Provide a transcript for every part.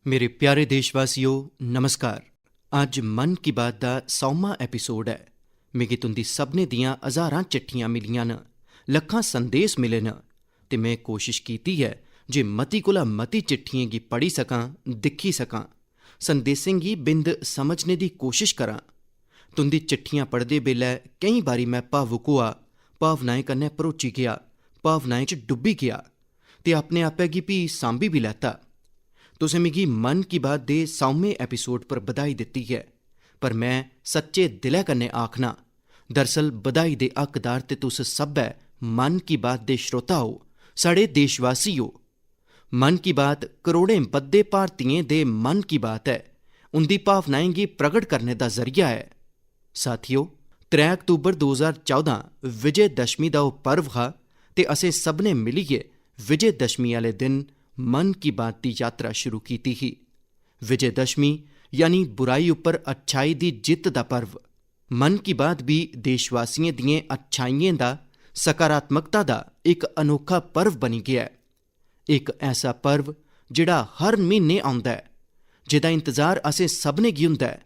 मेरे प्यारे देशवासियों नमस्कार। अज मन की बात का 100वां एपीसोड है। मिगी तुंदी सबने दियां हज़ारां चिट्ठियां मिलियां न, लखां संदेश मिले न, ते मैं कोशिश कीती है जे मती कोला मती चिट्ठियें गी पढ़ी सकां, दिक्खी सकां, संदेशें गी बिंद समझने दी कोशिश करां। तुंदी चिट्ठियां पढ़दे बेल्लै केईं बारी मैं भावुक होआ, भावनाएं कन्नै भरोची गया, भावनाएं च डुब्बी गया ते अपने आपै गी भी सांभी भी लैता। तुसें मिगी मन की बात दे 100वें एपीसोड पर बधाई दित्ती है, पर मैं सच्चे दिलै कन्नै आखना, दरअसल बधाई दे हकदार ते तुस सब है, मन की बात दे श्रोता हो, साढ़े देशवासी हो। मन की बात करोड़ें बद्दे भारतीयें दे मन की बात है, उंदी भावनाएं गी प्रगट करने दा जरिया है। साथियो, 3 अक्तूबर 2014 विजयदशमी दा ओह पर्व हा ते असें सबने मिलियै विजयदशमी आले दिन मन की बात की यात्रा शुरू की ही। विजयदशमी यानी बुराई उपर अच्छाई की जित का पर्व। मन की बात भी देशवासियों दिएं अच्छाइयों का, सकारात्मकता का एक अनोखा पर्व बनी गया है। एक ऐसा पर्व जिहड़ा हर महीने आउंदा है, जिहदा इंतजार असें सबने गी हुंदा है।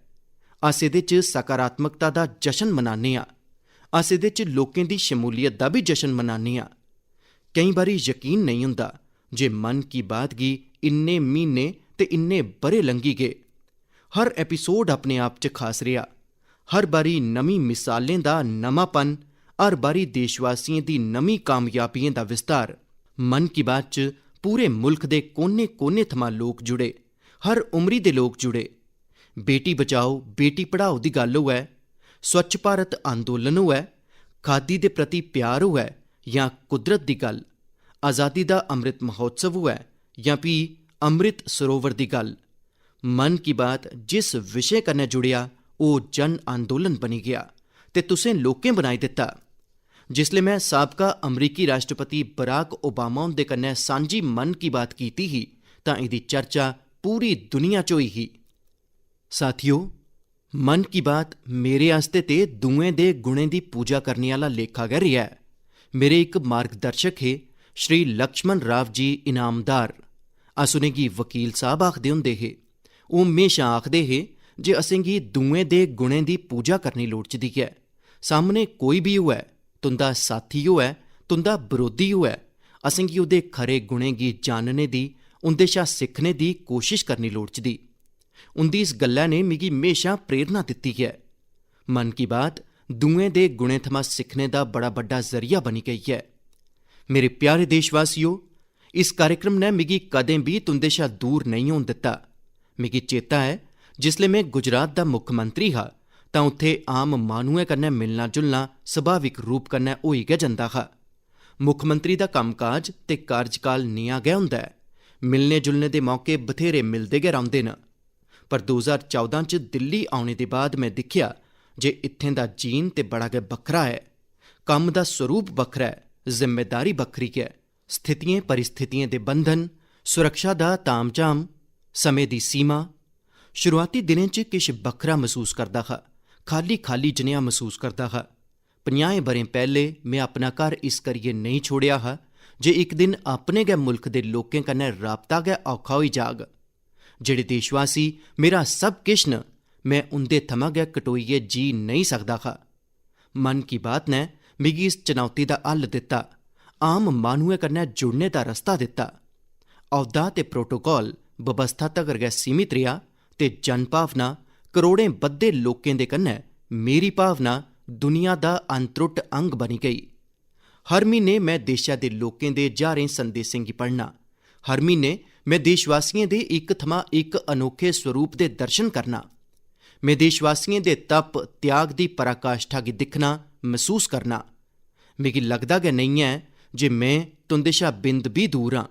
अस इहदे च सकारात्मकता का जशन मनाने आ, अस इहदे च लोकें दी शमूलीयत का भी जशन मनाने आ। कई बारी यकीन नहीं हुंदा जे मन की बात गी इन्ने महीने ते इन्ने बरे लंघी गए। हर एपीसोड अपने आप च खास रहा, हर बारी नवी मिसालें दा नवापन, हर बारी देशवासियों दी नवी कामयाबियें दा विस्तार। मन की बात च पूरे मुल्क दे कोने कोने थमां लोग जुड़े, हर उमरी दे लोग जुड़े। बेटी बचाओ बेटी पढ़ाओ दी गल होऐ, स्वच्छ भारत अंदोलन होऐ, खादी दे प्रति प्यार होऐ या कुदरत दी गल, आज़ादी दा अमृत महोत्सव होऐ या भी अमृत सरोवर दी गल। मन की बात जिस विषय कन्नै जुड़िया ओह जन आंदोलन बनी गया ते तुसें लोकें बनाई दिता। जिसले मैं साबका अमरीकी राष्ट्रपति बराक ओबामा हुंदे कन्नै सांझी मन की बात कीती ही तां इहदी चर्चा पूरी दुनिया च होई ही। साथियो, मन की बात मेरे आस्ते ते दुएं दे गुणें दी पूजा करने आला लेखा गै रिहा है। मेरे एक मार्गदर्शक हे श्री लक्ष्मण राव जी इनामदार। अस उनेंगी वकील साहब आखदे हुंदे हे। ओह म्हेशा आखदे हे जे असेंगी दुएं दे गुणें दी पूजा करनी लोड़चदी है। सामने कोई भी होऐ, तुंदा साथी होऐ, तुंदा बरोधी होऐ, असेंगी उहदे खरे गुणें गी जानने दी, उंदे शा सिक्खने दी कोशिश करनी लोड़चदी। उंदी इस गल्लै ने मिगी म्हेशा प्रेरणा दित्ती है। मन की बात दुएं दे गुणें थमां सिक्खने दा बड़ा बड्डा जरिया बनी गई है। मेरे प्यारे देशवासियों, इस कार्यक्रम ने मिगी कदें भी तुंदे शा दूर नहीं होन दिता। मिगी चेता है जिसले मैं गुजरात दा मुक्खमंत्री हा तां उत्थे आम माहनुएं कन्नै मिलना जुलना सुभाविक रूप कन्नै होई गै जंदा हा। मुक्खमंत्री दा कम्मकाज ते कार्यकाल नेहा गै हुंदा है, मिलने जुलने दे मौके बथेरे मिलदे गै रौंह्दे न। पर 2014 च दिल्ली औने दे बाद मैं दिक्खेआ जे इत्थें दा जीन ते बड़ा गै बक्खरा है। कम्म दा स्वरूप बक्खरा है, जिम्मेदारी बक्खरी है, स्थितियें परिस्थितियें दे बंधन, सुरक्षा दा तामझाम, समय दी सीमा। शुरुआती दिनें च किश बक्खरा महसूस करदा हा, खाली खाली जनेहा महसूस करदा हा। 50 बरें पैहले मैं अपना घर इस करियै नहीं छोड़िया हा जे एक दिन अपने गै मुल्क दे लोकें कन्नै राबता गै औखा होई जाग। जेड़े देशवासी मेरा सब किश न, मैं उंदे थमां गै कटोइयै जी नहीं सकदा हा। मन की बात ने मिगी इस चुनौती दा हल दिता, आम माहनुएं कन्नै जुड़ने दा रस्ता दिता। औहदा ते प्रोटोकॉल बवस्था तगर गै सीमित रेहा ते जन भावना करोड़ें बद्दे लोकें दे कन्नै मेरी भावना दुनिया दा अनत्रुट अंग बनी गई। हर महीने मैं देशा दे लोकें दे ज्हारें संदेशें गी पढ़ना, हर महीने मैं देशवासियों दे इक थमां इक अनोखे स्वरूप दे दर्शन करना। मैं देशवासियों दे तप त्याग दी पराकाष्ठा गी दिक्खना, महसूस करना। मिगी लगदा गै नहीं है जे मैं तुंदे शा बिंद भी दूर हां।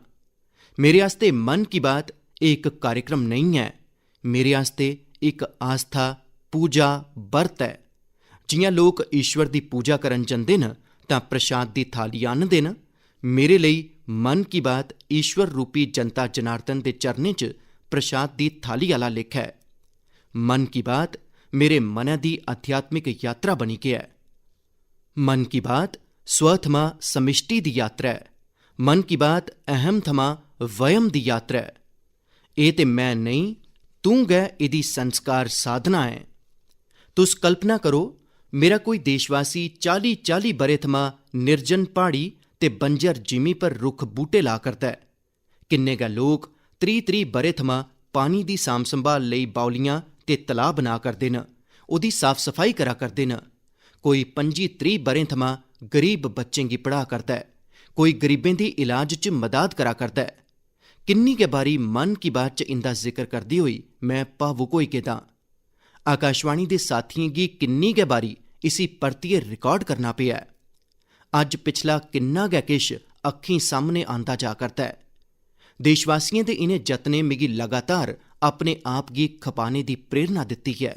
मेरे आस्ते मन की बात एक कार्यक्रम नहीं है, मेरे आस्ते एक आस्था, पूजा, बरत है। जियां लोक ईश्वर दी पूजा करन जंदे न तां प्रसाद दी थाली आह्नदे न, मेरे लेई मन की बात ईश्वर रूपी जनता जनार्दन दे चरणें च प्रसाद दी थाली आला लेखा है। मन की बात मेरे मनै दी अध्यात्मिक यात्रा बनी गया है। मन की बात स्व थमां समिष्टि दी यात्रा है। मन की बात अहम थमां वयम दी यात्रा है। ਇਹ ਤੇ मैं नहीं, तू गै इहदी संस्कार साधना है। तुस कल्पना करो, मेरा कोई देशवासी 40-40 बरे थमां निर्जन पहाड़ी ते बंजर जिमी पर रुख बूटे ला करदा है। किन्ने गै लोग 30-30 बरे थमां पानी दी साम संभाल लई बाउलियां ते तलाऽ बना करदे न, ओहदी साफ सफाई करा करदे न। कोई 25-30 बरें थमां गरीब बच्चें गी पढ़ा करदा है, कोई गरीबें दी इलाज च मदद करा करदा है। किन्नी गै बारी मन की बात च इंदा जिक्र करदी होई मैं भावुक होई गेदा। आकाशवाणी दे साथियें गी किन्नी गै बारी इसी परतियै रिकार्ड करना पेआ ऐ। अज्ज पिछला किन्ना गै किश अक्खीं सामने आंदा जा करदा है। देशवासियों दे इनें जतनें मिगी लगातार अपने आप गी खपाने दी प्रेरणा दित्ती है।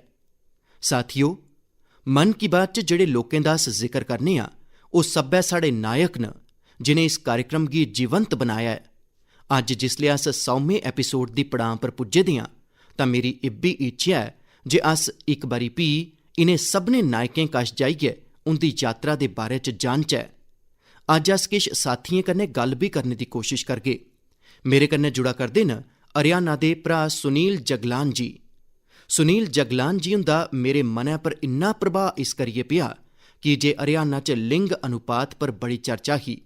साथियो, मन की बात च जेड़े लोकें दा अस जिक्र करने आं, ओह सब्बै साढ़े नायक न, जिनें इस कार्यक्रम गी जीवंत बनाया है। अज्ज जिसले अस 100वें एपीसोड दी पड़ां पर पुज्जे दे आं, तां मेरी इब्बी इच्छा है जे अस इक बारी भी इनें सभनें नायकें कश जाइयै उंदी यात्रा दे बारे च जानचै। अज्ज अस किश साथियें कन्नै गल्ल भी करने दी कोशिश करगे। मेरे कन्नै जुड़ा करदे न हरियाणा दे भ्रा सुनील जगलान जी। सुनील जगलान जी हुंदा मेरे मनै पर इन्ना प्रभाव इस करियै पेआ कि जे हरियाणा च लिंग अनुपात पर बड़ी चर्चा ही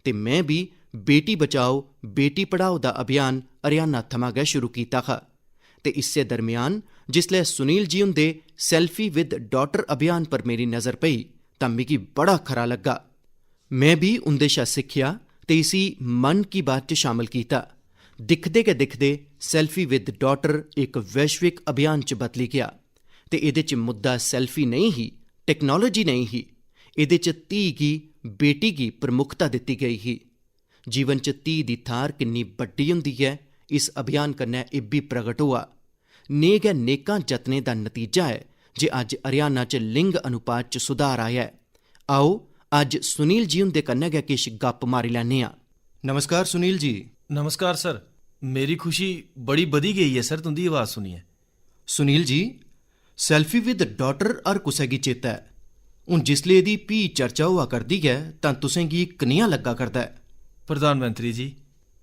ते मैं भी बेटी बचाओ बेटी पढ़ाओ दा अभियान हरियाणा थमां गै शुरू कीता हा। ते इस्से दरम्यान जिसलै सुनील जी हुंदे सैल्फी विद डॉटर अभियान पर मेरी नज़र पई तां मिगी बड़ा खरा लग्गा। मैं भी उंदे शा सिक्खेआ ते इसी मन की बात च शामल कीता। दिखदे गै दिखदे सैल्फी विद डॉटर एक वैश्विक अभियान च बदली गया ते एह्दे च मुद्दा सैल्फी नहीं ही, टैक्नोलॉजी नहीं ही, एह्दे च धी गी, बेटी गी प्रमुखता दित्ती गई ही। जीवन च धी दी थार किन्नी बड्डी हुंदी ऐ, इस अभियान कन्नै इब्बी प्रगट होआ। नेह गै नेकां जतनें दा नतीजा है जे अज्ज हरियाणा च लिंग अनुपात च सुधार आया है। आओ अज्ज सुनील जी हुंदे कन्नै गै किश गप्प मारी लैने आं। नमस्कार सुनील जी। नमस्कार सर, मेरी खुशी बड़ी बधी गई है सर तुंदी आवाज़ सुनिए। Sunil ji, selfie with daughter हर कुसै गी चेता है। हुण जिसले एह्दी भी चर्चा होआ करदी है तां तुसें गी कनेहा लग्गा करदा है? प्रधानमंत्री जी,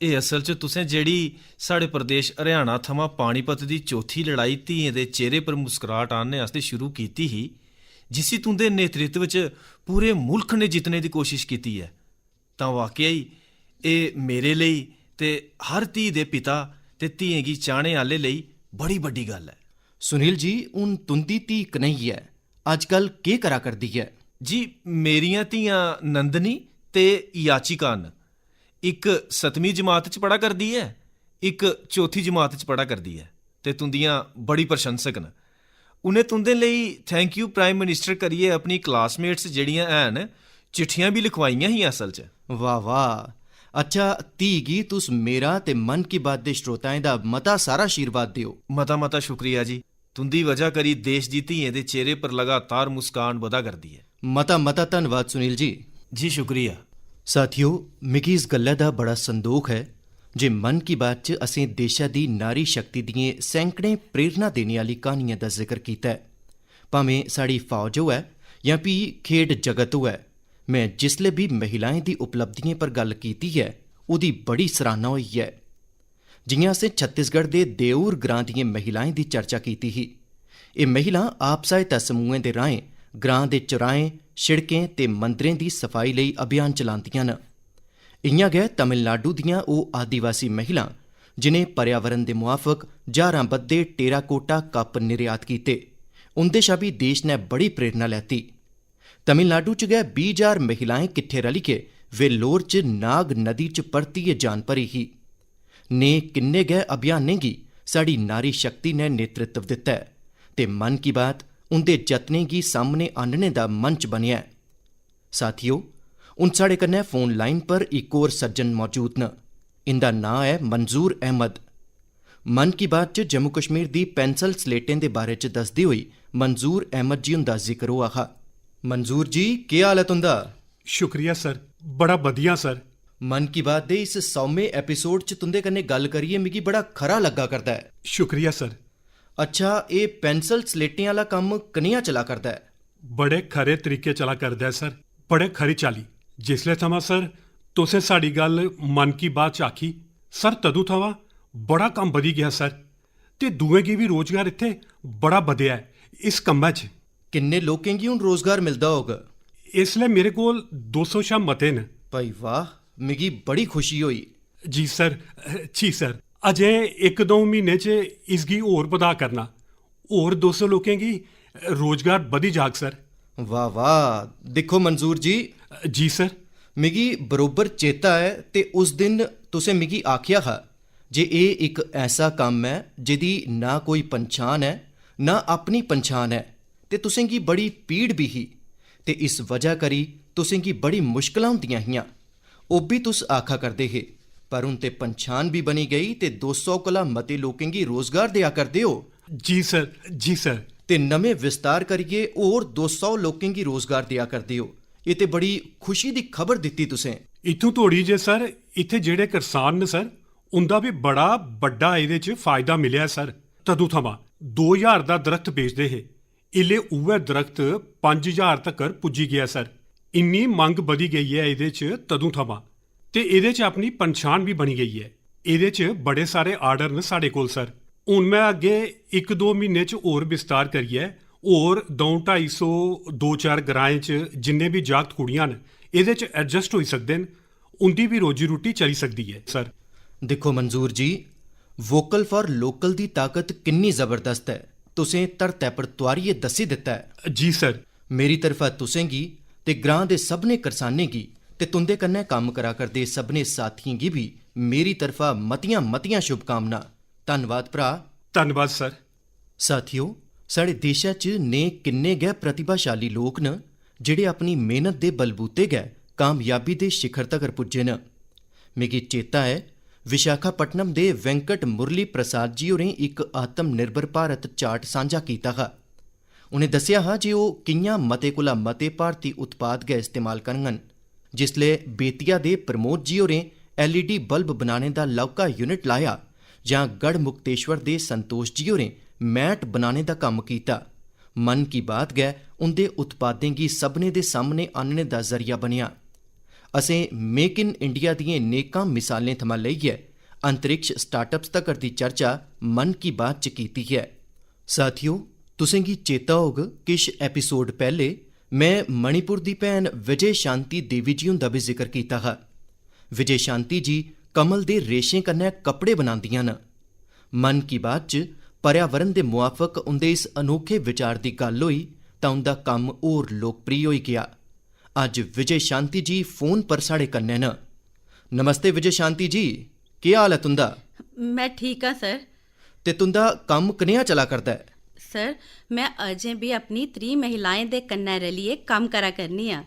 एह् असल च तुसें जेह्ड़ी साढ़े प्रदेश हरियाणा थमां पानीपत दी चौथी लड़ाई धीएं दे चेहरे पर मुस्कराहट आह्नने आस्तै शुरू कीती ही, जिसी तुंदे नेतृत्व च पूरे मुल्ख ने जितने दी कोशिश कीती है, तां वाकई एह् मेरे लेई ते हर धी दे पिता ते धीएं गी चाहने आह्ले लेई बड़ी बड्डी गल्ल है। सुनील जी, हुण तुंदी धी कनेही ऐ? अजकल केह् करा करदी है? जी, मेरियां धीआं नंदनी ते याचिका न। इक 7वीं जमात च पढ़ा करदी है, इक 4थी जमात च पढ़ा करदी है ते तुंदियां बड़ी प्रशंसक न। उ'नें तुंदे लेई थैंक यू प्राइम मिनिस्टर करियै अपनी क्लासमेट्स जेह्ड़ियां हैन चिट्ठियां भी लिखवाइयां ही असल च। वाह वाह। अच्छा, धी गी तुस मेरा ते मन की बात दे श्रोताएं दा मता सारा आशीर्वाद दिओ। मता मता शुक्रिया जी। तुंदी वजह करी देश दी धीएं दे चेहरे पर लगातार मुस्कान बधा करदी है। मता मता धन्नवाद सुनील जी। जी शुक्रिया। साथियो, मिगी इस गल्लै दा बड़ा संदोख है जे मन की बात च असें देशा दी नारी शक्ति दिएं सैकड़ें प्रेरणा देने आह्ली क्हानियां दा जिक्र कीता है। भावें साढ़ी फौज होऐ जां भी खेड जगत होऐ, मैं जिसलै भी महिलाएं दी उपलब्धियें पर गल्ल कीती है ओह्दी बड़ी सराहना होई है। जियां असें छत्तीसगढ़ दे देऊर ग्रां दिएं महिलाएं दी चर्चा कीती ही। एह् महिलां आप सहायता समूहें दे राहें ग्रां दे चौराहें, शिड़कें ते मंदरें दी सफाई लेई अभियान चलांदियां न। इयां गै तमिलनाडु दियां ओह् आदिवासी महिलां जिनें पर्यावरण दे मुआफक ज्हारां बद्दे टेराकोटा कप निर्यात कीते, उंदे शा भी देश ने बड़ी प्रेरणा लैती। तमिलनाडु च गै 20,000 महिलाएं किट्ठे रलियै वेल्लोर च नाग नदी च परतियै जान भरी ही। ने किन्ने गै अभियानें गी साढ़ी नारी शक्ति ने नेतृत्व दित्ता है ते मन की बात उंदे जतनें गी सामने आह्नने दा मंच बनेआ है। साथियो, हुण साढ़े कन्नै फोन लाइन पर इक होर सज्जन मौजूद न। इंदा नां है मंजूर अहमद। मन की बात च जम्मू कश्मीर दी पेंसिल स्लेटें दे बारे च दसदे होई मंजूर अहमद जी हुंदा जिक्र होआ हा। मंजूर जी, केह् हाल है तुंदा? शुक्रिया सर, बड़ा बधिया सर। मन की बात दे इस 100वें एपीसोड च तुंदे कन्नै गल्ल करियै मिगी बड़ा खरा लग्गा करदा है। शुक्रिया सर। अच्छा, एह् पेंसिल स्लेटें आह्ला कम्म कनेहा चला करदा है? बड़े खरे तरीके चला करदा है सर, बड़े खरी चाली। जिसले थमां सर तुसें साड़ी गल्ल मन की बात च आखी, सर तदू थमां बड़ा कम बधी गया सर ते दुए गी भी रोजगार इत्थे बड़ा बधेआ है इस कम्मै च। किन्ने लोकें गी हुन रोजगार मिलदा होग? इसलै मेरे कोल 200 शा मते न। भाई वाह, मिगी बड़ी खुशी होई। जी सर अजे 1-2 म्हीने च इसगी होर बधा करना, होर 200 लोकें गी रोजगार बधी जाग सर। वाह वाह, दिक्खो मंजूर जी, जी सर। मिगी बरोबर चेता है ते उस दिन तुसें मिगी आखिया हा जे एह् इक ऐसा कम्म है जिहदी ना कोई पंछान है ना अपनी पंछान है ते तुसें गी बड़ी पीड़ भी ही ते इस वजह करी तुसें गी बड़ी मुश्कलां हुंदियां हियां। ओह् बी तुस आखा करदे हे, पर हुन ते पंछान भी बनी गई ते 200 कोला मते लोकें गी रोजगार देआ करदे हो। जी सर। ते नमें विस्तार करियै होर 200 लोकें गी रोजगार देआ करदे हो। एह् ते बड़ी खुशी दी खबर दित्ती तुसें। इत्थों तोड़ी जे सर इत्थे जेह्ड़े करसान न सर उंदा भी बड़ा बड्डा एह्दे च फायदा मिलेआ सर। तदूं थमां 2000 दा दरख्त बेचदे हे, इल्ले उ'ऐ दरख्त 5000 तक्कर पुज्जी गेआ सर। इन्नी मंग बधी गई है एह्दे च तदूं थमां ते एह्दे च अपनी पंछान भी बनी गई है। एह्दे च बड़े सारे आर्डर न साढ़े कोल सर। हून मैं अग्गे 1-2 म्हीने च होर विस्तार करियै होर 200-250 2-4 ग्राएं च जिन्ने भी जागत कुड़ियां न एह्दे च एडजस्ट होई सकदे न, उंदी भी रोजी रोटी चली सकदी है सर। दिक्खो मंजूर जी, वोकल फॉर लोकल दी ताकत किन्नी जबरदस्त है तुसें धरतै पर तुआरियै दस्सी दित्ता है। जी सर। मेरी तरफा तुसें गी ते ग्रां दे सभनें करसानें गी ते तुंदे कन्नै कम्म करा करदे सभनें साथियें गी भी मेरी तरफा मतियां शुभकामनां। धन्नवाद भरा। धन्नवाद सर। साथियो, साढ़े देशा च ने किन्ने गै प्रतिभाशाली लोक न जेह्ड़े अपनी मेहनत दे बलबूते गै कामयाबी दे शिखर तगर पुज्जे न। मिगी चेता है विशाखापट्टनम दे वेंकट मुरली प्रसाद जी होरें इक आत्म निर्भर भारत चार्ट सांझा कीता हा। उनें दस्सेआ हा जे ओह् कि'यां मते कोला मते भारती उत्पाद गै इस्तेमाल करङन। जिसलै बेतिया दे प्रमोद जी होरें LED बल्ब बनाने दा लौह्का यूनिट लाया जां गढ़ मुक्तेश्वर दे संतोष जी होरें मैट बनाने दा कम्म कीता, मन की बात गै उंदे उत्पादें गी सभनें दे सामने आह्नने दा जरिया बनेआ। असें मेक इन इंडिया दिएं नेकां मिसालें थमां लेइयै अंतरिक्ष स्टार्टअप्स तक्कर दी चर्चा मन की बात च कीती है। साथियो, तुसें गी चेता होग किश एपिसोड पैह्ले मैं मणिपुर दी भैन विजय शांति देवी जी हुंदा भी जिक्र कीता हा। विजय शांति जी कमल दे रेशें कन्नै कपड़े बनांदियां न। मन की बात च पर्यावरण दे मुआफक उंदे इस अनोखे विचार दी गल्ल होई तां उंदा कम्म होर लोकप्रिय होई गया। अज्ज विजय शांति जी फोन पर साढ़े कन्नै न। नमस्ते विजय शांति जी, केह् हाल है तुंदा? मैं ठीक हाँ सर। ते तुंदा कम्म कनेहा चला करदा है? सर, मैं अजें भी अपनी 3 महिलाएं दे कन्नै रलियै कम्म करा करनी आं।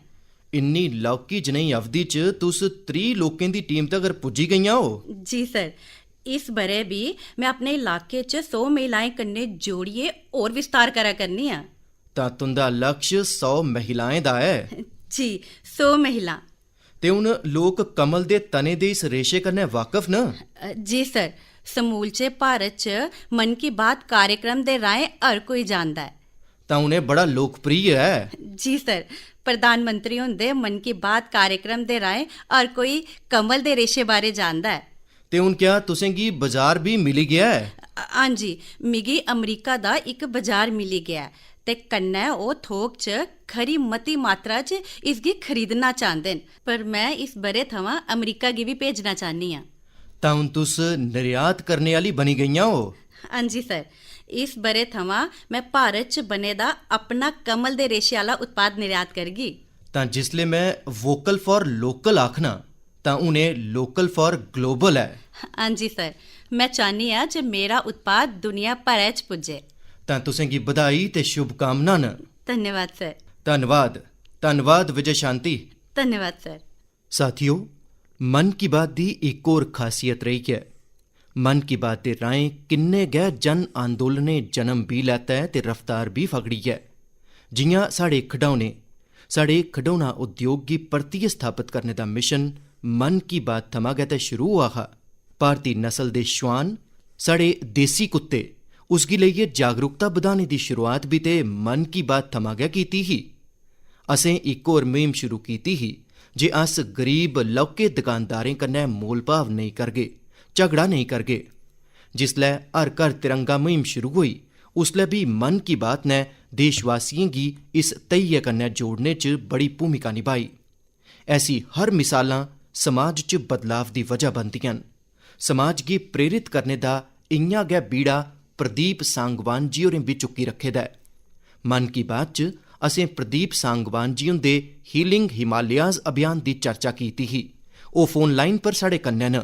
इन्नी लौह्की जनेही अवधि च तुस 30 लोकें दी टीम तगर पुज्जी गईयां हो। जी सर, इस ब'रे भी मैं अपने इलाके च 100 महिलाएं कन्नै जोड़ियै होर विस्तार करा करनी आं। तां तुंदा लक्ष्य 100 महिलाएं दा है। जी, 100 महिला। ते हुन लोक कमल दे तने दे इस रेशे कन्नै वाकफ न? जी सर, समूलचे भारत च मन की बात कार्यक्रम दे राहें हर कोई जानदा है। तां उ'नें बड़ा लोकप्रिय है। जी सर, प्रधानमंत्री हुंदे मन की बात कार्यक्रम दे राहें हर कोई कमल दे रेशे बारे जानदा है। ते हुन क्या तुसें गी बाजार भी मिली गया है? हां जी, मिगी अमरीका दा इक बाजार मिली गया है ते कन्नै ओह् थोक च खरी मती मात्रा च इसगी खरीदना चांह्दे न, पर मैं इस ब'रे थमां अमरीका गी भी भेजना चाह्न्नी आं। तां हुन तुस निर्यात करने आह्ली बनी गईयां हो? हां जी सर, इस ब'रे थमां मैं भारत च बने दा अपना कमल दे रेशे आह्ला उत्पाद निर्यात करगी। तां जिसले मैं वोकल फॉर लोकल आखना तां हून एह् लोकल फॉर ग्लोबल है। हां जी सर, मैं चाह्न्नी आं जे मेरा उत्पाद दुनिया भरै च पुज्जे। तां तुसें गी बधाई ते शुभकामनां न। धन्यवाद सर। धन्नवाद विजय शांति। धन्यवाद सर। साथियो, मन की बात दी इक होर खासियत रही है। मन की बात दे राहें किन्ने गै जन अंदोलनें जन्म भी लैता है ते रफ्तार भी फगड़ी है। जियां साढ़े खडौना उद्योग गी परतियै स्थापित करने दा मिशन मन की बात थमां गै ते शुरू होआ हा। भारती नस्ल दे श्वान, साढ़े देसी कुत्ते, उसगी लेइयै जागरूकता बधाने दी शुरुआत भी ते मन की बात थमां गै कीती ही। असें इक होर मुहिम शुरू कीती ही जे अस गरीब लौह्के दुकानदारें कन्नै मोल भाव नेईं करगे, झगड़ा नेईं करगे। जिसलै हर घर तिरंगा मुहिम शुरू होई उसलै भी मन की बात ने देशवासियों गी इस तहिये कन्नै जोड़ने च बड़ी भूमिका निभाई। ऐसी हर मिसालां समाज च बदलाव दी वजह बनदियां न। समाज गी प्रेरित करने दा इ'यां गै बीड़ा प्रदीप सांगवान जी होरें बी चुक्की रखे दा है। मन की बात च असें प्रदीप सांगवान जी हुंदे हीलिंग हिमालयाज अभियान दी चर्चा कीती ही। ओह् फोन लाइन पर साढ़े कन्नै न।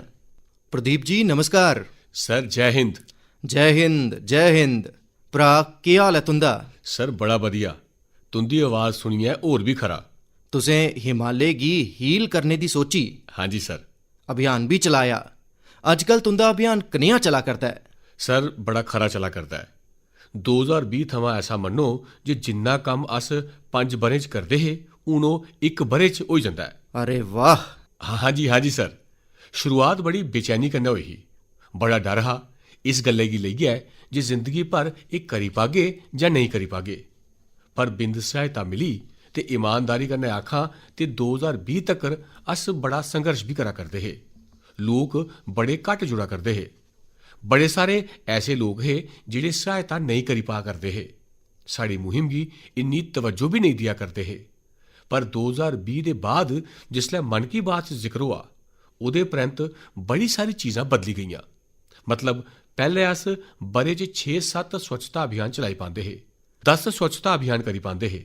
प्रदीप जी नमस्कार। सर जय हिंद। जय हिंद जय हिंद। भ्रा केह् हाल है तुंदा? सर बड़ा बधिया, तुंदी आवाज़ सुनियै होर भी खरा। तुसें हिमालय गी हील करने दी सोची, हाँ जी सर। अभियान भी चलाया। अजकल तुंदा अभियान कनेहा चला करदा है? सर बड़ा खरा चला करदा है। 2020 थमां ऐसा मन्नो जे जिन्ना कम्म अस 5 ब'रें च करदे हे हून ओह् 1 ब'रे च होई जंदा है। अरे वाह। हाँ जी सर। शुरुआत बड़ी बेचैनी कन्नै होई ही। बड़ा डर हा इस गल्लै गी लेइयै जे जिंदगी भर एह् करी पागे जां नेईं करी पागे। पर बिंद सहायता मिली ते ईमानदारी कन्नै आखां ते 2020 तक्कर अस बड़ा संघर्ष भी करा करदे हे। लोक बड़े घट्ट जुड़ा करदे हे। बड़े सारे ऐसे लोग हे जेह्ड़े सहायता नेईं करी पा करदे हे। साड़ी मुहिम गी इन्नी तवज्जो भी नहीं दिया करदे हे। पर 2020 दे बाद जिसलै मन की बात च जिक्र होआ ओह्दे परैंत बड़ी सारी चीज़ां बदली गेइयां। मतलब पैह्ले अस ब'रे च 6-7 स्वच्छता अभियान चलाई पांदे हे, 10 स्वच्छता अभियान करी पांदे हे।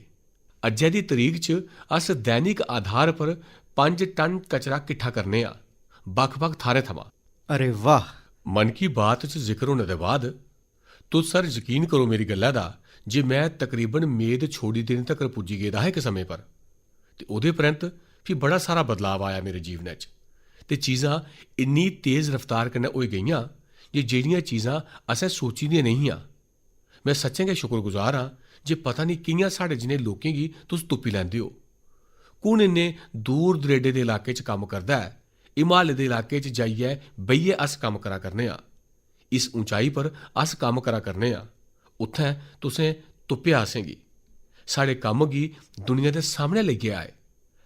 अज्जै दी तरीक च अस दैनिक आधार पर 5 टन कचरा किट्ठा करने आं बक्ख-बक्ख थाह्रें थमां। अरे वाह। मन की बात च जिक्र होने दे बाद तुस सर यकीन करो मेरी गल्लै दा जे मैं तकरीबन मेद छोड़ी देने तक्कर पुज्जी गेदा हा इक समें पर। ते ओह्दे परैंत फ्ही बड़ा सारा बदलाव आया मेरे जीवनै च ते चीज़ां इन्नी तेज़ रफ्तार कन्नै होई गेइयां जे जेह्ड़ियां चीज़ां असें सोची दियां नेईं हियां। मैं सच्चें गै शुक्रगुजार आं जे पता नहीं कि'यां साढ़े जनेह् लोकें गी तुस तुप्पी लैंदे हो। कुण इन्ने दूर दरेडे दे इलाके च कम्म करदा है, हिमालय दे इलाके च जाइयै बेहियै अस कम्म करा करने आं। इस ऊंचाई पर अस कम्म करा करने आं। उत्थें तुसें तुप्पेआ असेंगी, साढ़े कम्म गी दुनिया दे सामने लेइयै आए।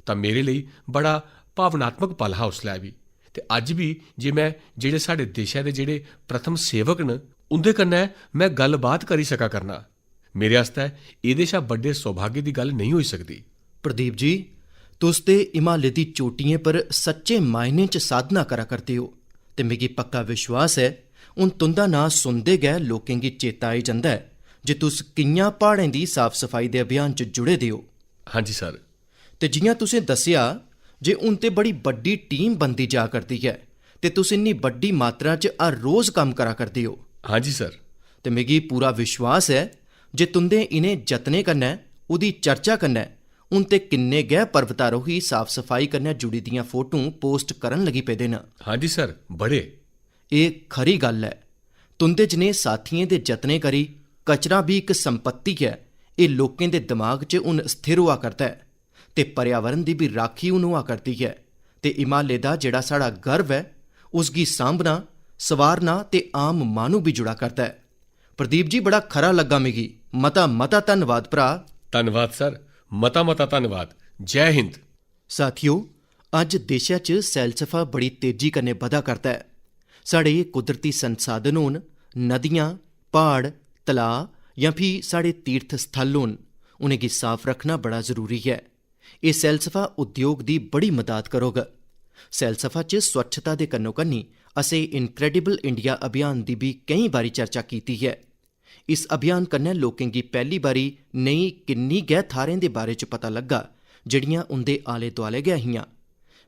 तां मेरे लेई बड़ा भावनात्मक पल हा उसलै बी ते अज्ज भी जे मैं जेह्ड़े साढ़े देशै दे जेह्ड़े प्रथम सेवक न उंदे कन्नै मैं गल्लबात करी सका करना। मेरे आस्तै एह्दे शा बड्डे सौभाग्य दी गल्ल नहीं होई सकदी। प्रदीप जी तुस ते हिमालय दी चोटियें पर सच्चे मायने च साधना करा करदे हो ते मिगी पक्का विश्वास है हून तुंदा नां सुनदे गै लोकें गी चेता आई जंदा है जे तुस कि'यां प्हाड़ें दी साफ सफाई दे अभियान च जुड़े दे हो। हाँ जी सर। ते जि'यां तुसें दस्सेआ जे हून ते बड़ी बड्डी टीम बनदी जा करदी है ते तुस इन्नी बड्डी मात्रा च हर रोज़ कम्म करा करदे हो। हाँ जी सर। ते मिगी पूरा विश्वास है जे तुंदे इनें जतनें कन्नै उदी चर्चा कन्नै हून ते किन्ने गै पर्वतारोही साफ सफाई कन्नै जुड़ी दियां फोटो पोस्ट करन लगी पेदे न। हाँ जी सर बड़े। एह् खरी गल्ल है। तुंदे जनेह् साथियें दे जतनें करी कचरा भी इक संपत्ति है एह् लोकें दे दिमाग च हून स्थिर होआ करदा है ते पर्यावरण दी भी राखी हून होआ करदी है ते हिमालय दा जेह्ड़ा साढ़ा गर्व है उसगी सांभना सवारना ते आम माह्नू भी जुड़ा करदा है। प्रदीप जी बड़ा खरा लग्गा मिगी। मता मता धन्नवाद भ्रा। धन्नवाद सर, मता मता धन्नवाद। जय हिंद। साथियो अज्ज देशै च सैलसफा बड़ी तेजी कन्नै बधा करदा है। साढ़े कुदरती संसाधन होन, नदियां, प्हाड़, तलाऽ जां फ्ही साढ़े तीर्थ स्थल होन, उनेंगी साफ रखना बड़ा जरूरी है। एह् सैलसफा उद्योग दी बड़ी मदद करोग। सैलसफा च स्वच्छता दे कन्नो कन्नी असें इनक्रेडिबल इंडिया अभियान दी भी केईं बारी चर्चा कीती है। इस अभियान कन्नै लोकें गी पैह्ली बारी नेही किन्नी गै थाह्रें दे बारे च पता लग्गा जेह्ड़ियां उंदे आले दुआले गै हियां।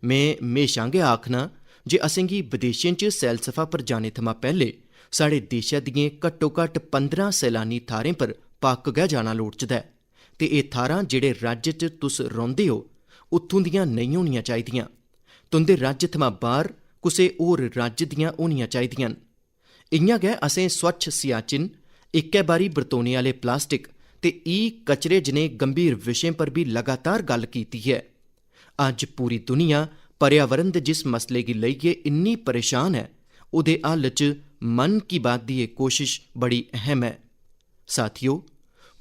में म्हेशां गै आखना जे असेंगी विदेशें च सैलसफा पर जाने थमां पैह्ले साढ़े देशै दियें घट्टो घट्ट 15 सैलानी थाह्रें पर पक्क गै जाना लोड़चदा ऐ ते एह् थाह्रां जेह्ड़े राज्य च तुस रौंह्दे हो उत्थूं दियां नेईं होनियां चाहिदियां। तुंदे राज्य थमां बाह्र कुसै होर राज्य दियां होनियां चाहिदियां न। इ'यां गै असें स्वच्छ सियाचिन, इक्कै बारी बरतोने आह्ले प्लास्टिक ते कचरे जनेह् गंभीर विशें पर भी लगातार गल्ल कीती है। अज्ज पूरी दुनिया पर्यावरण दे जिस मसले गी लेइयै इन्नी परेशान है ओह्दे हल च मन की बात दी एह् कोशिश बड़ी अहम है। साथियो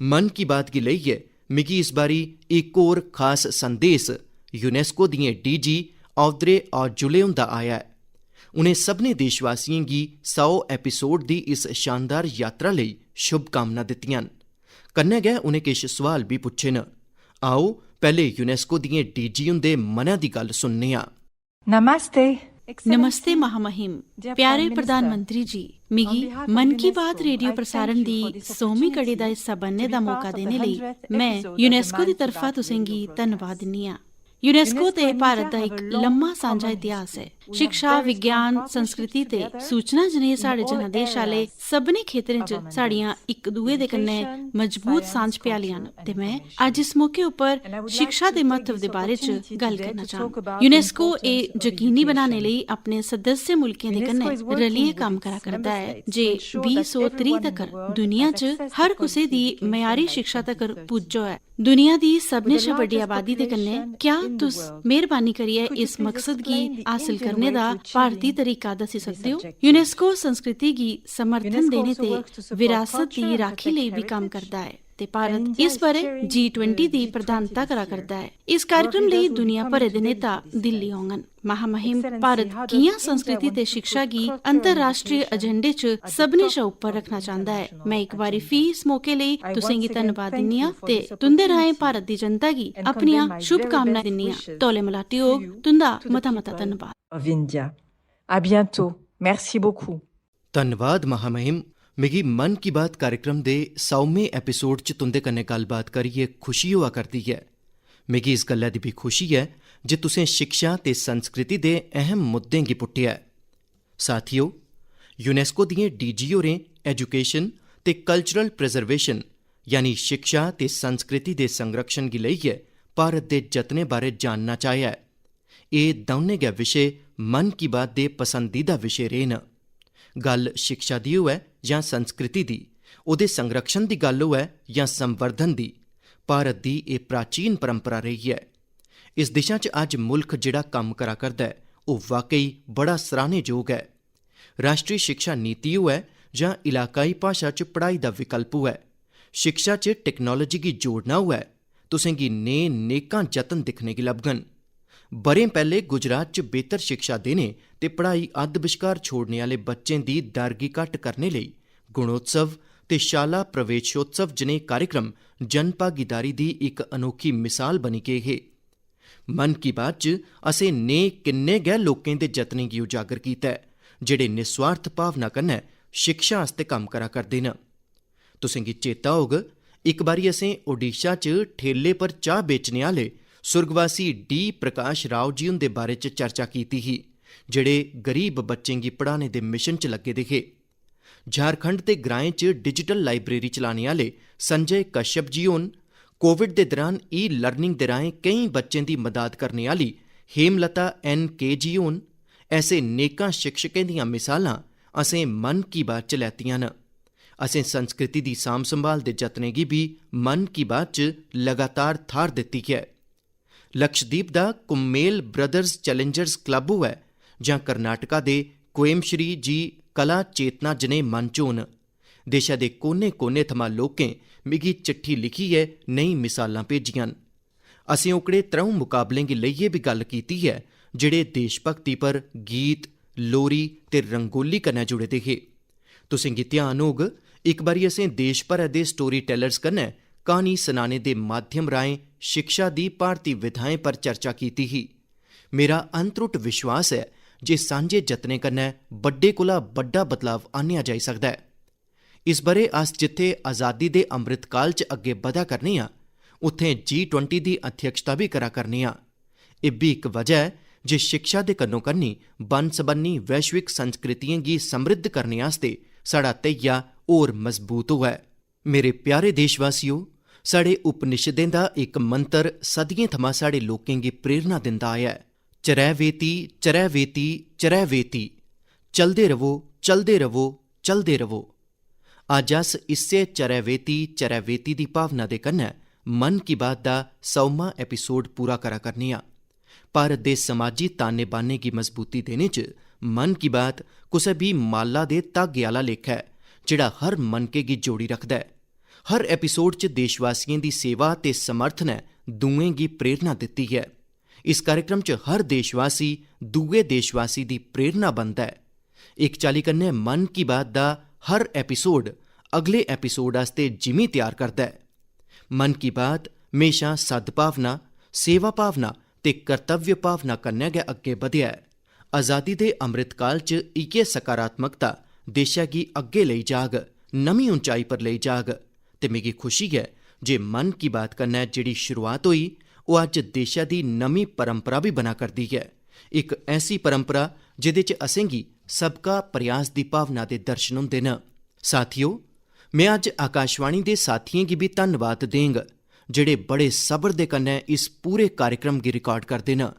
मन की बात गी लेइयै मिगी इस बारी इक होर खास संदेश यूनेस्को दियें डीजी औद्रे ऑजुले हुंदा आया है। उनें सभनें देशवासियों गी 100 एपीसोड दी इस शानदार यात्रा लेई शुभकामनां दित्तियां न। कन्नै गै उनें किश सवाल भी पुच्छे न। आओ पैह्ले यूनेस्को दिएं डीजी हुंदे मनै दी गल्ल सुनने आं। नमस्ते नमस्ते महामहिम प्यारे प्रधानमंत्री जी, मिगी मन की बात रेडियो प्रसारण दी 100वीं कड़ी दा हिस्सा बनने दा मौका देने लेई मैं यूनेस्को दी तरफा तुसेंगी धन्नवाद दिन्नी आं। यूनेस्को ते भारत दा इक लम्मा सांझा इतिहास है। शिक्षा, विज्ञान, संस्कृति ते सूचना जनेह् साढ़े जनादेश आह्ले सभनें खेतरें च साड़ियां इक दुए दे कन्नै मजबूत सांझ भ्यालियां न ते मैं अज्ज इस मौके उप्पर शिक्षा दे महत्व दे बारे च गल्ल करना चाहां। यूनेस्को एह् यकीनी बनाने लेई अपने सदस्य मुल्कें दे कन्नै रलियै कम्म करा करदा है जे 2030 तक्कर दुनिया च हर कुसै दी मयारी शिक्षा तक्कर पुज्ज होऐ। दुनिया दी सभनें शा बड्डी आबादी दे कन्नै क्या तुस मेहरबानी करियै इस मकसद गी हासिल करने दा भारती तरीका दस्सी सकदे हो? यूनेस्को संस्कृति गी समर्थन देने ते विरासत दी राखी लेई भी कम्म करदा है ते भारत इस बारे G20 दी प्रधानता करा करदा है। इस कार्यक्रम लेई दुनिया भरे दे नेता दिल्ली औङन। महामहिम, भारत कियां संस्कृति ते शिक्षा गी अंतरराष्ट्रीय एजेंडे च सभनें शा उप्पर रखना चांह्दा है। मैं इक बारी फ्ही इस मौके लेई तुसेंगी धन्नवाद दिन्नी आं ते तुंदे राहें भारत दी जनता गी अपनियां शुभकामनां दिन्नी आं। तौले मलाटी होग। तुंदा मता मता धन्नवाद। of India. À bientôt. Merci beaucoup. धन्नवाद महामहिम। मिगी मन की बात कार्यक्रम दे 100वें एपीसोड च तुंदे कन्नै गल्लबात करियै खुशी होआ करदी है। मिगी इस गल्लै दी भी खुशी है जे तुसें शिक्षा ते संस्कृति दे अहम मुद्दें गी पुट्टेआ है। साथियो, यूनेस्को दिएं डीजी होरें एजुकेशन ते कल्चरल प्रिजर्वेशन यानी शिक्षा ते संस्कृति दे संरक्षण गी लेइयै भारत दे जतनें बारे जानना चाहेआ है। एह् दौनें गै विशे मन की बात दे पसंदीदा विशे रेह् न। गल्ल शिक्षा दी होऐ जां संस्कृति दी, ओह्दे संरक्षण दी गल्ल होऐ जां संवर्धन दी, भारत दी एह् प्राचीन परंपरा रेही है। इस दिशा च अज्ज मुल्ख जेह्ड़ा कम्म करा करदा है ओह् वाकई बड़ा सराह्नेजोग है। राष्ट्री शिक्षा नीति होऐ जां इलाकाई भाशा च पढ़ाई दा विकल्प होऐ, शिक्षा च टैक्नोलोजी गी जोड़ना होऐ, तुसें गी नेकां जतन दिक्खने गी लभगन। ब'रें पैह्ले गुजरात च बेहतर शिक्षा देने ते पढ़ाई अद्ध बश्कार छोड़ने आह्ले बच्चें दी दर गी घट्ट करने लेई गुणोत्सव ते शाला प्रवेशोत्सव जनेह् कार्यक्रम जन भागीदारी दी इक अनोखी मिसाल बनी गे हे। मन की बात च असें किन्ने गै लोकें दे जतनें गी उजागर कीता ऐ जेह्ड़े निस्वार्थ भावना कन्नै शिक्षा आस्तै कम्म करा करदे न। तुसें गी चेता होग, इक बारी असें ओडिशा च ठेले पर चाह् बेचने आह्ले सुर्गवासी डी प्रकाश राव जी हुंदे बारे च चर्चा कीती ही, जेह्ड़े गरीब बच्चें गी पढ़ाने दे मिशन च लग्गे दे हे। झारखंड दे ग्राएं च डिजिटल लाइब्रेरी चलाने आह्ले संजय कश्यप जी होन, कोविड दे दरान ई लर्निंग दे राहें केईं बच्चें दी मदद करने आह्ली हेमलता NK जी होन, ऐसे नेकां शिक्षकें दियां मिसालां असें मन की बात च लैतियां न। असें संस्कृति दी सांभ संभाल दे जतनें गी भी मन की बात च लगातार थाह्र दित्ती है। लक्षद्वीप दा कुम्मेल ब्रदर्स चैलेंजर्स क्लब होऐ जां कर्नाटका दे क्वेमश्री जी कला चेतना जनेह् मंच होन, देशा दे कोने कोने थमां लोकें मिगी चिट्ठी लिखियै नेही मिसालां भेजियां न। असें ओकड़े 3 मुकाबलें गी लेइयै भी गल्ल कीती है जेह्ड़े देशभक्ति पर गीत, लोरी ते रंगोली कन्नै जुड़े दे हे। तुसें गी ध्यान होग, इक बारी असें देश भरै दे स्टोरी टेलर्स कन्नै क्हानी सनाने दे माध्यम राहें शिक्षा दी भारती विधाएं पर चर्चा कीती ही। मेरा अनत्रुट विश्वास है जे सांझे जतनें कन्नै बड्डे कोला बड्डा बदलाव आह्नेआ जाई सकदा है। इस ब'रे अस जित्थे आज़ादी दे अमृतकाल च अग्गे बधा करने आं, उत्थें G20 दी अध्यक्षता भी करा करने आं। एह् बी इक वजह है जे शिक्षा दे कन्नो कन्नी बन्न-सबन्नी वैश्विक संस्कृतियें गी समृद्ध करने आस्ते साढ़ा धैया होर मजबूत होऐ। मेरे प्यारे देशवासियो, साढ़े उपनिषदें दा इक मंत्र सदियें थमां साढ़े लोकें गी प्रेरणा दिंदा आया है। चरैवेति चरैवेति चरैवेति, चलदे रवो चलदे रवो चलदे रवो। अज्ज अस इस्सै चरैवेति चरैवेति दी भावना दे कन्नै मन की बात दा 100वां एपीसोड पूरा करा करने आं। भारत दे समाजी ताने बाने गी मजबूती देने च मन की बात कुसै भी माला दे धागे आह्ला लेखा है जेह्ड़ा हर मनके गी जोड़ी रखदा है। हर एपीसोड च देशवासियें दी सेवा ते समर्थ नै दुएं गी प्रेरणा दित्ती है। इस कार्यक्रम च हर देशवासी दूए देशवासी दी प्रेरणा बनदा है। इक चाली कन्नै मन की बात दा हर एपीसोड अगले एपीसोड आस्ते जिमी तैयार करदा है। मन की बात हमेशा सद्भावना, सेवा भावना ते कर्तव्य भावना कन्नै गै अग्गे बधेआ है। आज़ादी दे अमृतकाल च इ'यै सकारात्मकता देशा गी अग्गे लेई जाग, नमीं उंचाई पर लेई जाग ते मिगी खुशी है जे मन की बात कन्नै जेह्ड़ी शुरुआत होई ओह् अज्ज देशा दी नमीं परंपरा भी बना करदी है। इक ऐसी परंपरा जिहदे च असेंगी सबका प्रयास दी भावना दे दर्शन हुंदे न। साथियो, मैं अज्ज आकाशवाणी दे साथियें गी भी धन्नवाद देंग जेह्ड़े बड़े सबर दे कन्नै इस पूरे कार्यक्रम गी रिकार्ड करदे न।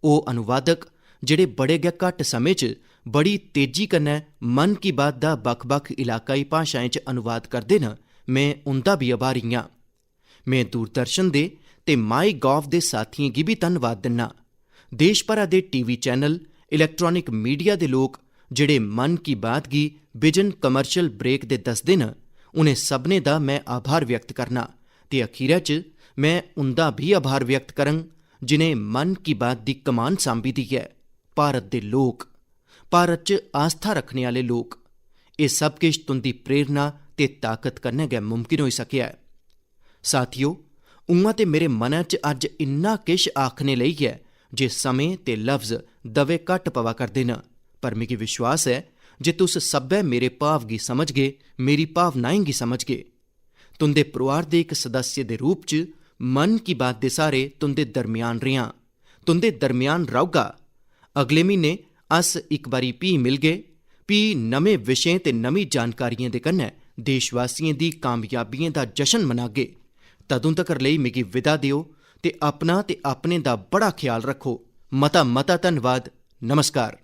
ओह् अनुवादक जेह्ड़े बड़े गै घट्ट समें च बड़ी तेजी कन्नै मन की बात दा बक्ख-बक्ख इलाकाई भाशाएं च अनुवाद करदे न, मैं उंदा भी आभारी आं। मैं दूरदर्शन दे ते माई गॉव दे साथियें गी भी धन्नवाद दिन्ना। देश भरा दे टीवी चैनल, इलैक्ट्रॉनिक मीडिया दे लोक जेह्ड़े मन की बात गी बिजन कमर्शियल ब्रेक दे दसदे न, उनें सभनें दा मैं आभार व्यक्त करना ते अखीरै च मैं उंदा भी आभार व्यक्त करंग जिनें मन की बात दी कमान सांभी दी है। भारत दे लोक, भारत च आस्था रखने आह्ले लोक, एह् सब किश तुंदी प्रेरणा ते ताकत कन्नै गै मुमकिन होई सकेआ ऐ। साथियो, उ'आं ते मेरे मनै च अज्ज इन्ना किश आखने लेई ऐ जे समें ते लफ्ज़ दवे घट्ट पवा करदे न, पर मिगी विश्वास है जे तुस सब्बै मेरे भाव गी समझगे, मेरी भावनाएं गी समझगे। तुंदे परोआर दे इक सदस्य दे रूप च मन की बात दे सारे तुंदे दरम्यान रेहां, तुंदे दरम्यान रौह्गा। अगले म्हीने अस इक बारी भी मिलगे, भी नमें विशें ते नमीं जानकारियें दे कन्नै देशवासियें दी कामयाबियें दा जशन मनागे। तदूं तकर लेई मिगी विदा दिओ ते अपना ते अपने दा बड़ा ख्याल रखो। मता धन्नवाद। नमस्कार।